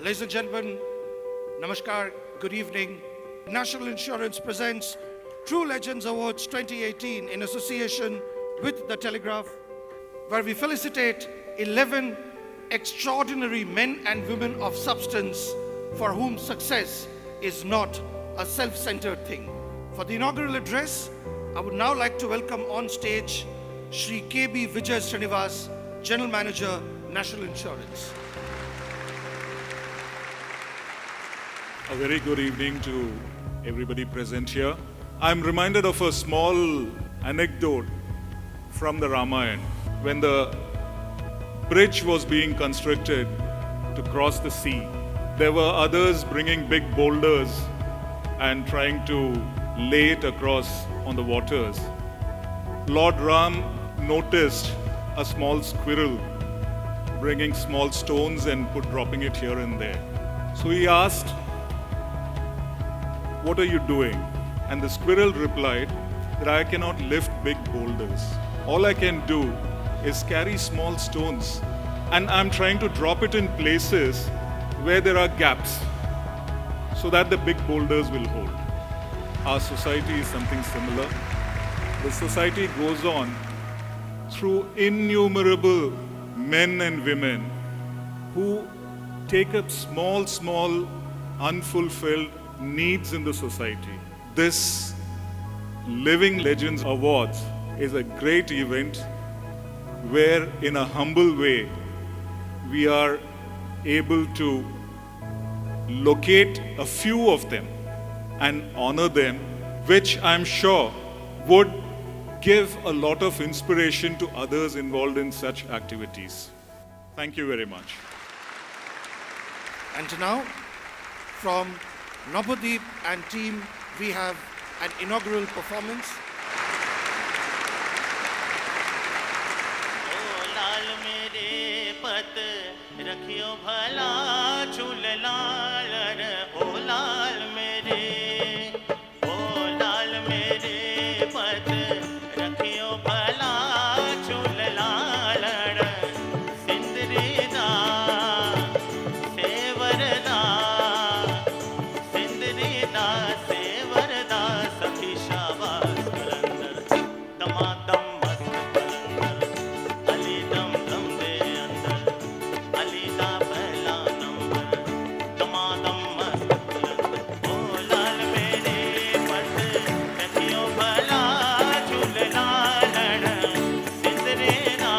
Ladies and gentlemen, Namaskar, good evening. National Insurance presents True Legends Awards 2018 in association with the Telegraph, where we felicitate 11 extraordinary men and women of substance for whom success is not a self-centered thing. For the inaugural address, I would now like to welcome on stage Shri K.B. Vijay Srinivas, General Manager, National Insurance. A very good evening to everybody present here. I'm reminded of a small anecdote from the Ramayana. When the bridge was being constructed to cross the sea, there were others bringing big boulders and trying to lay it across on the waters. Lord Ram noticed a small squirrel bringing small stones and dropping it here and there. So he asked, "What are you doing?" And the squirrel replied that I cannot lift big boulders. All I can do is carry small stones, and I'm trying to drop it in places where there are gaps so that the big boulders will hold. Our society is something similar. The society goes on through innumerable men and women who take up small, unfulfilled needs in the society. This Living Legends Awards is a great event where, in a humble way, we are able to locate a few of them and honor them, which I'm sure would give a lot of inspiration to others involved in such activities. Thank you very much. And now, from Navdeep and team, we have an inaugural performance. ओ लाल मेरे पत रखियो भला झूल लाल रे ओ लाल मेरे पत रखियो भला झूल लाल रे सिंदरी दा सेवर दा सखी शाबाश कलंदर दमादम मस्त कलंदर अली दम दम दे अंदर अली दा पहला नंबर दमादम मस्त कलंदर ओ लाल मेरे पत रखियो भला झूल लाल सिंदरी दा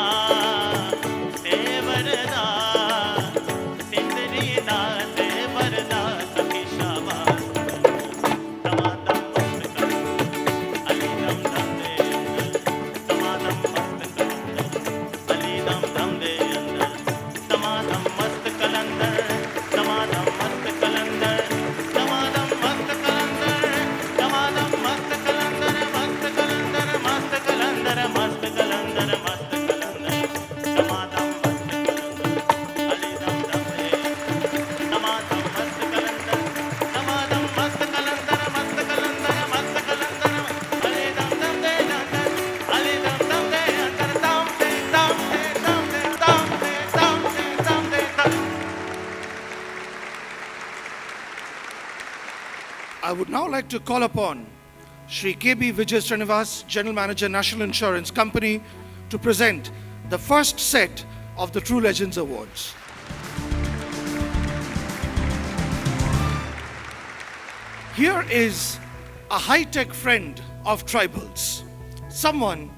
सेवर दा सिंदरी दा सेवर दा सखी शाबाश I would now like to call upon Shri K.B. Vijay Srinivas, General Manager, National Insurance Company, to present the first set of the True Legends Awards. Here is a high-tech friend of tribals, someone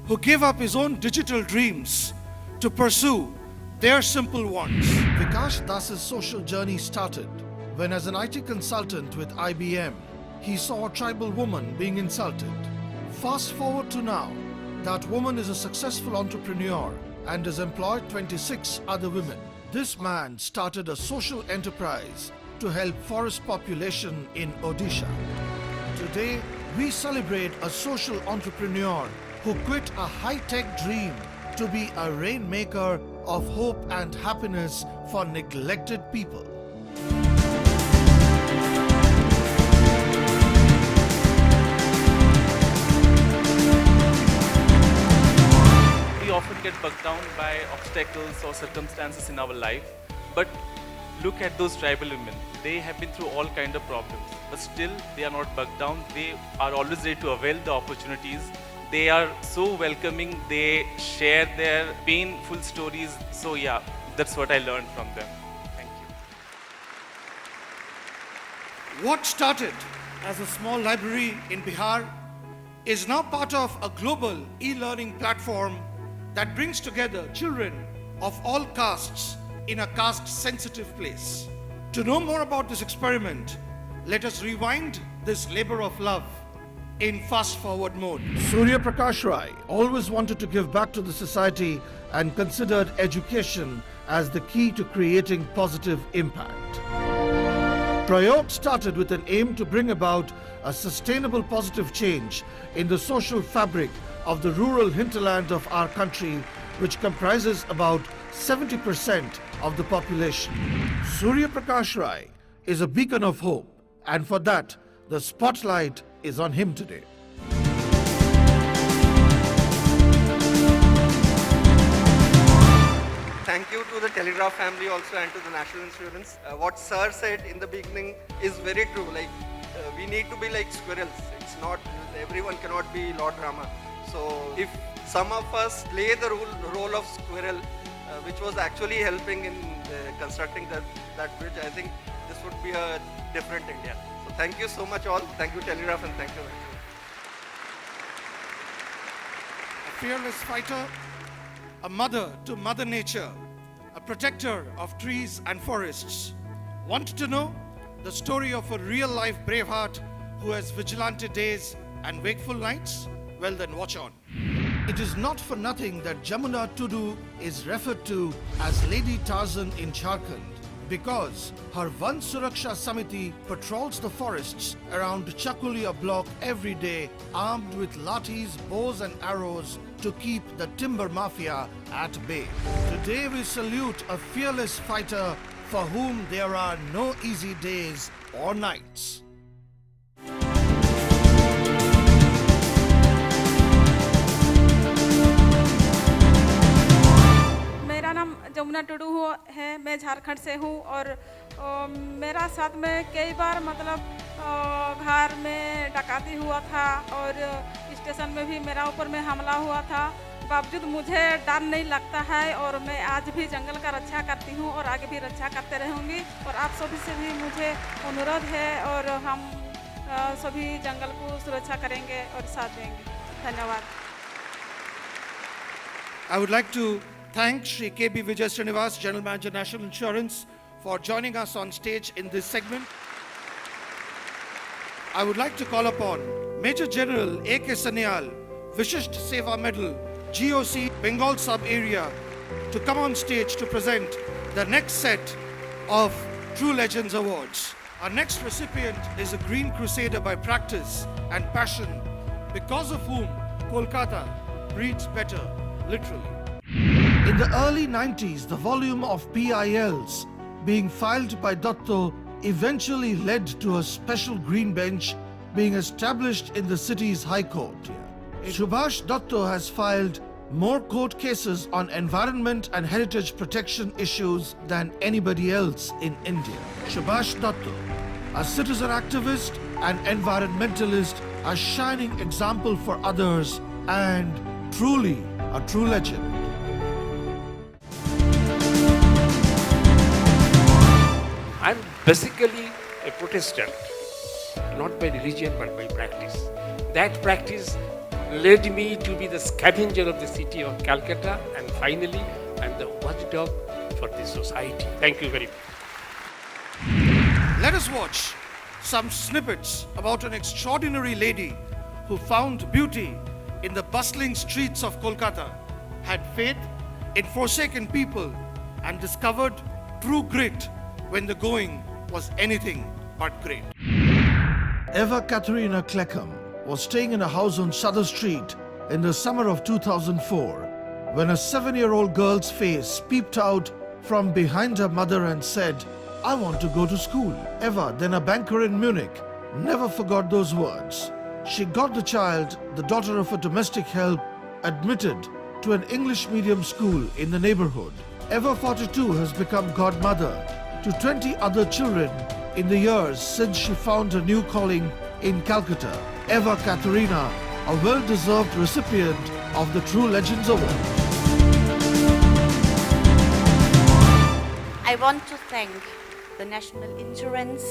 who gave up his own digital dreams to pursue their simple wants. Vikash Das's social journey started when, as an IT consultant with IBM, he saw a tribal woman being insulted. Fast forward to now, that woman is a successful entrepreneur and has employed 26 other women. This man started a social enterprise to help forest population in Odisha. Today, we celebrate a social entrepreneur who quit a high-tech dream to be a rainmaker of hope and happiness for neglected people. often get bogged down by obstacles or circumstances in our life, but look at those tribal women. They have been through all kind of problems, but still they are not bugged down. They are always ready to avail the opportunities. They are so welcoming. They share their painful stories. So yeah, that's what I learned from them. Thank you. What started as a small library in Bihar is now part of a global e-learning platform that brings together children of all castes in a caste-sensitive place. To know more about this experiment, let us rewind this labor of love in fast-forward mode. Surya Prakash Rai always wanted to give back to the society and considered education as the key to creating positive impact. Prayog started with an aim to bring about a sustainable positive change in the social fabric of the rural hinterland of our country, which comprises about 70% of the population. Surya Prakash Rai is a beacon of hope, and for that, the spotlight is on him today. Thank you to the Telegraph family also and to the national insurance. What sir said in the beginning is very true. We need to be like squirrels. It's not, everyone cannot be Lord Rama. So if some of us play the role of squirrel, which was actually helping in constructing that bridge, I think this would be a different India. So thank you so much all. Thank you Telegraph and thank you. A fearless fighter, a mother to Mother Nature, a protector of trees and forests. Want to know the story of a real-life braveheart who has vigilante days and wakeful nights? Well then, watch on. It is not for nothing that Jamuna Tudu is referred to as Lady Tarzan in Jharkhand, because her Van Suraksha Samiti patrols the forests around Chakulia block every day, armed with lathis, bows and arrows to keep the timber mafia at bay. Today we salute a fearless fighter for whom there are no easy days or nights. मेरा नाम जमुना टुडू है, मैं झारखंड से हूँ और मेरा साथ में कई बार घर में डकाती हुआ था और स्टेशन में भी मेरा ऊपर में हमला हुआ था। बावजूद मुझे डर नहीं लगता है और मैं आज भी जंगल का रक्षा करती हूँ और आगे भी रक्षा करते रहूँगी और आप सभी से भी मुझे अनुरोध है और हम सभी जंगल को सुरक्षा करेंगे और साथ देंगे। धन्यवाद। I would like to thank Shri K.B. Vijay Srinivas, General Manager, National Insurance, for joining us on stage in this segment. I would like to call upon Major General A.K. Sanyal, Vishisht Seva Medal, GOC Bengal Sub-Area, to come on stage to present the next set of True Legends Awards. Our next recipient is a Green Crusader by practice and passion, because of whom Kolkata breathes better, literally. In the early 90s, the volume of PILs being filed by Datto eventually led to a special green bench being established in the city's High Court. Subhash Datto has filed more court cases on environment and heritage protection issues than anybody else in India. Subhash Datto, a citizen activist and environmentalist, a shining example for others and truly a true legend. I'm basically a Protestant, not by religion but by practice. That practice led me to be the scavenger of the city of Calcutta, and finally I'm the watchdog for the society. Thank you very much. Let us watch some snippets about an extraordinary lady who found beauty in the bustling streets of Kolkata, had faith in forsaken people, and discovered true grit when the going was anything but great. Eva Caterina Kleckham was staying in a house on Sutter Street in the summer of 2004 when a 7-year-old girl's face peeped out from behind her mother and said, "I want to go to school." Eva, then a banker in Munich, never forgot those words. She got the child, the daughter of a domestic help, admitted to an English medium school in the neighborhood. Eva 42 has become godmother to 20 other children in the years since she found her new calling in Calcutta. Ever Caterina, a well-deserved recipient of the True Legends Award. I want to thank the National Insurance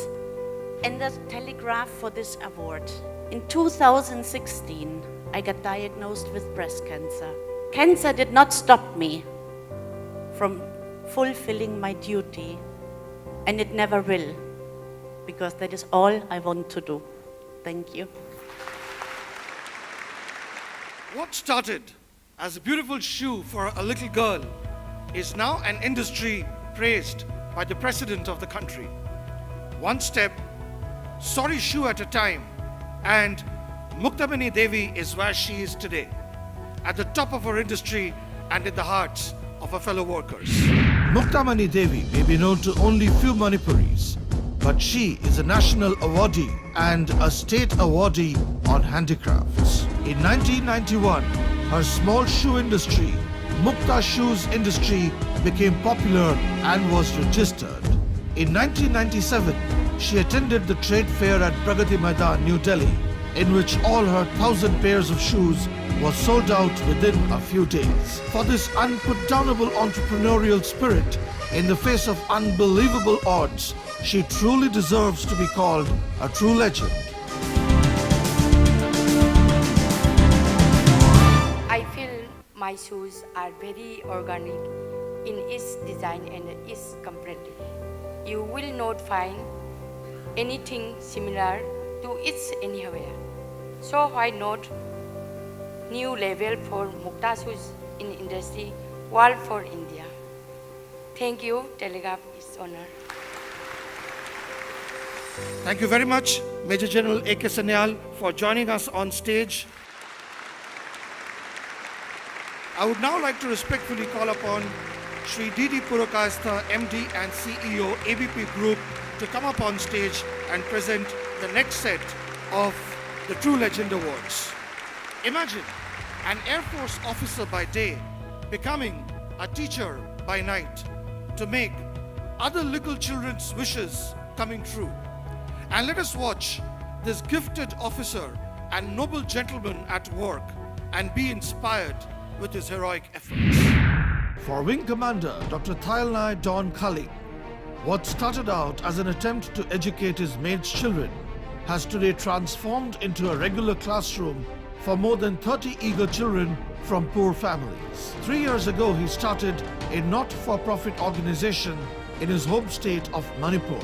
and the Telegraph for this award. In 2016, I got diagnosed with breast cancer. Cancer did not stop me from fulfilling my duty, and it never will, because that is all I want to do. Thank you. What started as a beautiful shoe for a little girl is now an industry praised by the president of the country. One step, sorry shoe at a time, and Domina Devi is where she is today, at the top of her industry and in the hearts of her fellow workers. Domina Devi may be known to only few Manipuris, but she is a national awardee and a state awardee on handicrafts. In 1991, her small shoe industry, Mukta Shoes Industry, became popular and was registered. In 1997, she attended the trade fair at Pragati Maidan, New Delhi, in which all her 1,000 pairs of shoes was sold out within a few days. For this unputdownable entrepreneurial spirit in the face of unbelievable odds, she truly deserves to be called a true legend. I feel my shoes are very organic in its design and its complexity. You will not find anything similar to it anywhere. So why not new level for Mukta shoes in industry, world for India. Thank you, Telegraph is honor. Thank you very much, Major General A.K. Sanyal, for joining us on stage. I would now like to respectfully call upon Shri D.D. Purakastha, MD and CEO, ABP Group, to come up on stage and present the next set of the True Legend Awards. Imagine an Air Force officer by day becoming a teacher by night to make other little children's wishes coming true. And let us watch this gifted officer and noble gentleman at work and be inspired with his heroic efforts. For Wing Commander Dr. Thailnai Don Kaling, what started out as an attempt to educate his mates' children has today transformed into a regular classroom for more than 30 eager children from poor families. 3 years ago, he started a not-for-profit organization in his home state of Manipur,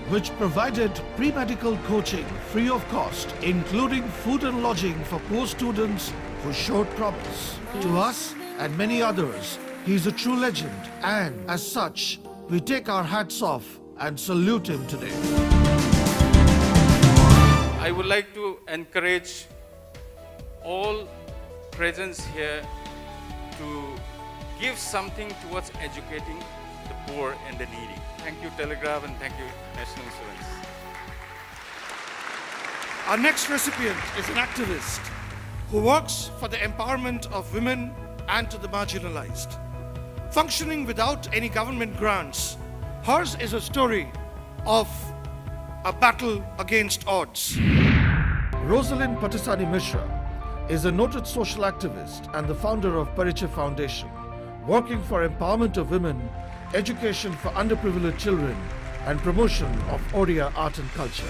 which provided pre-medical coaching free of cost, including food and lodging for poor students who showed promise. To us and many others, he is a true legend, and as such, we take our hats off and salute him today. I would like to encourage all presence here to give something towards educating the poor and the needy. Thank you, Telegraph, and thank you, National Insurance. Our next recipient is an activist who works for the empowerment of women and to the marginalized. Functioning without any government grants, hers is a story of a battle against odds. Rosalind Patisani Mishra is a noted social activist and the founder of Parichay Foundation, working for empowerment of women, education for underprivileged children, and promotion of Odia art and culture.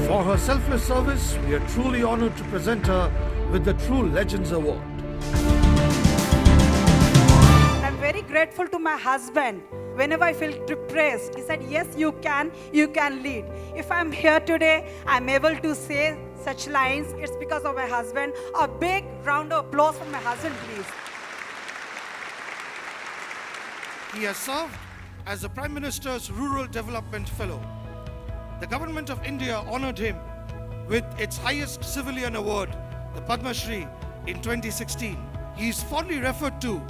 For her selfless service, we are truly honored to present her with the True Legends Award. I'm very grateful to my husband. Whenever I feel depressed, he said, yes, you can lead. If I'm here today, I'm able to say such lines, it's because of my husband. A big round of applause for my husband, please. He has served as the Prime Minister's Rural Development Fellow. The Government of India honored him with its highest civilian award, the Padma Shri, in 2016. He is fondly referred to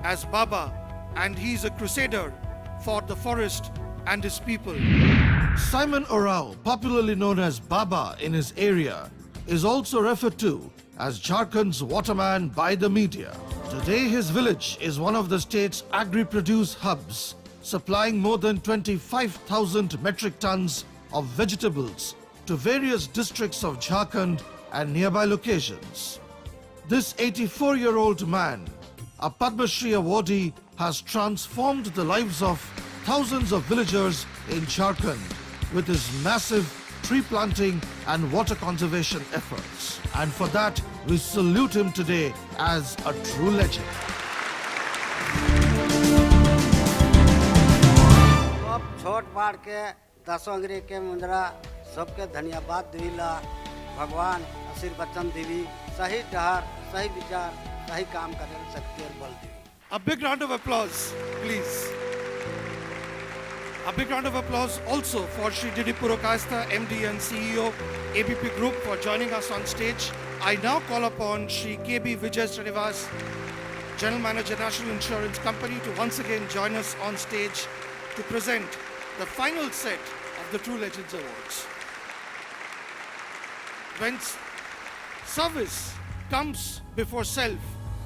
as Baba, and he is a crusader for the forest and his people. Simon Arau, popularly known as Baba in his area, is also referred to as Jharkhand's waterman by the media. Today his village is one of the state's agri-produce hubs, supplying more than 25,000 metric tons of vegetables to various districts of Jharkhand and nearby locations. This 84-year-old man, a Padma Shri awardee, has transformed the lives of thousands of villagers in Jharkhand with his massive tree planting and water conservation efforts. And for that, we salute him today as a true legend. अब छोट बाढ़ के दसोंगरी के मुंद्रा सबके धन्यवाद दिला भगवान आशीर्वचन देवी सही डहर सही विचार सही काम करे शक्ति और बल देवी. A big round of applause, please. A big round of applause also for Shri Didi Purokayastha, MD and CEO, ABP Group, for joining us on stage. I now call upon Shri KB Vijay Srinivas, General Manager, National Insurance Company, to once again join us on stage to present the final set of the True Legends Awards. When service comes before self,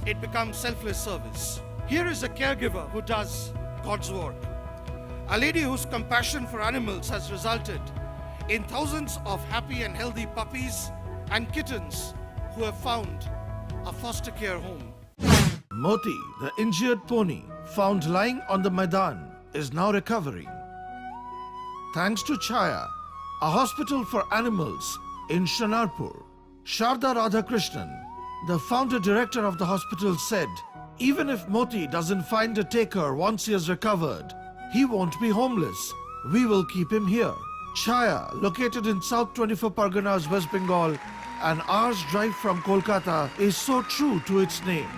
it becomes selfless service. Here is a caregiver who does God's work. A lady whose compassion for animals has resulted in thousands of happy and healthy puppies and kittens who have found a foster care home. Moti, the injured pony found lying on the Maidan, is now recovering. Thanks to Chaya, a hospital for animals in Shanarpur, Sharda Radhakrishnan, the founder-director of the hospital, said, even if Moti doesn't find a taker once he has recovered, he won't be homeless. We will keep him here. Chaya, located in South 24 Parganas, West Bengal, an hour's drive from Kolkata, is so true to its name.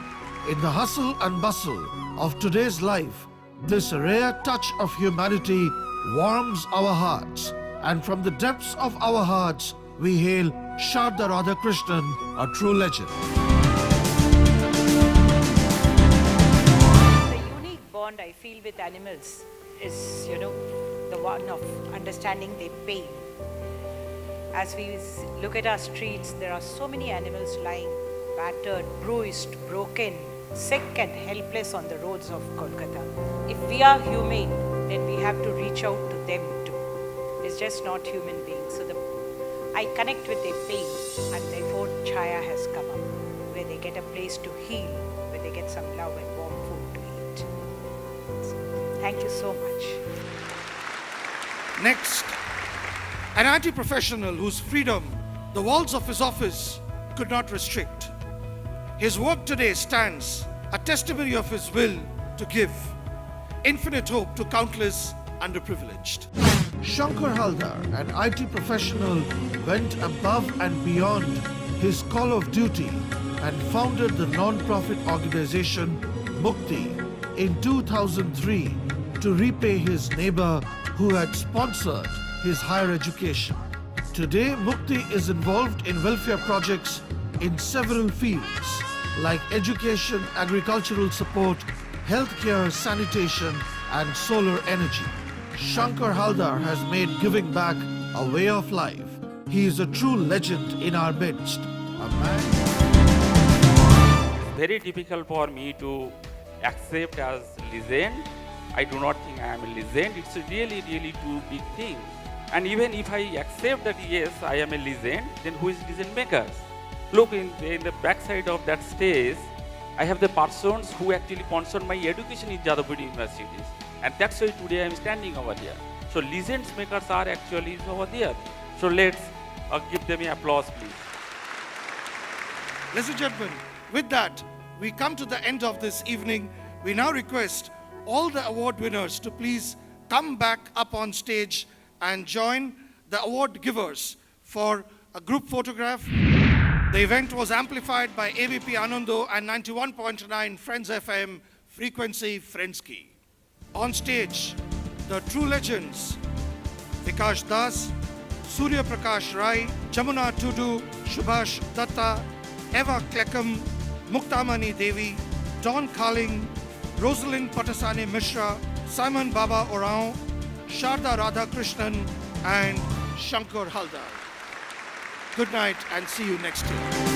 In the hustle and bustle of today's life, this rare touch of humanity warms our hearts. And from the depths of our hearts, we hail Sharda Radhakrishnan, a true legend. The unique bond I feel with animals is, the one of understanding their pain. As we look at our streets, there are so many animals lying battered, bruised, broken, sick and helpless on the roads of Kolkata. If we are humane, then we have to reach out to them too. It's just not human beings. So I connect with their pain, and therefore Chaya has come up, where they get a place to heal, where they get some love and warm food to eat. So, thank you so much. Next, an anti-professional whose freedom the walls of his office could not restrict. His work today stands a testimony of his will to give infinite hope to countless underprivileged. Shanker Hodder, an IT professional, went above and beyond his call of duty and founded the non-profit organization Mukti in 2003 to repay his neighbor who had sponsored his higher education. Today, Mukti is involved in welfare projects in several fields like education, agricultural support, healthcare, sanitation, and solar energy. Shanker Hodder has made giving back a way of life. He is a true legend in our midst. A man. It's very difficult for me to accept as legend. I do not think I am a legend. It's a really, really two big things. And even if I accept that yes, I am a legend, then who is legend makers? Look, in the backside of that stage, I have the persons who actually sponsored my education in Jadavpur universities. And that's why today I am standing over here. So legends makers are actually over there. So let's give them an applause, please. Ladies and gentlemen, with that, we come to the end of this evening. We now request all the award winners to please come back up on stage and join the award givers for a group photograph. The event was amplified by ABP Anando and 91.9 Friends FM frequency Friendski. On stage, the true legends, Vikash Das, Surya Prakash Rai, Jamuna Tudu, Subhash Datta, Eva Klekam, Muktamani Devi, Don Kaling, Rosalind Patasani Mishra, Simon Baba Arau, Sharda Radhakrishnan, and Shanker Hodder. Good night and see you next year.